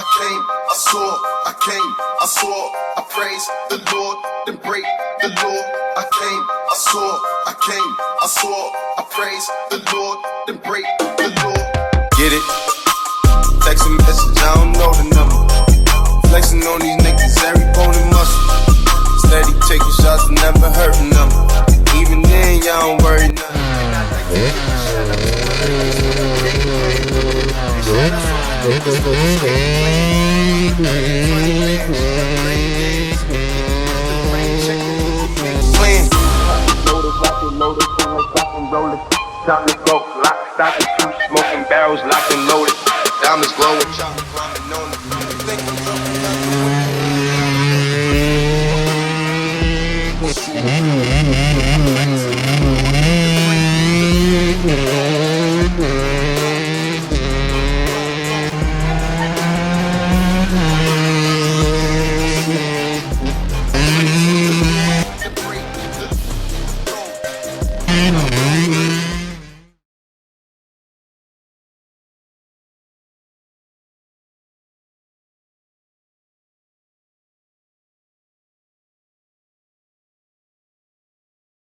I came, I saw, I came, I saw, I praise the Lord, then break the law. I came, I saw, I came, I saw, I praise the Lord, then break the law. Get it? Text a message, I don't know the number. Flexing on these niggas, every bone and muscle. Steady taking shots, never hurting them. Even then, y'all don't worry nothing. Loaded, sound like rock and roll it. Time to go, lock, stock, and two smoking barrels, locked and loaded. Diamonds glowing, chocolate.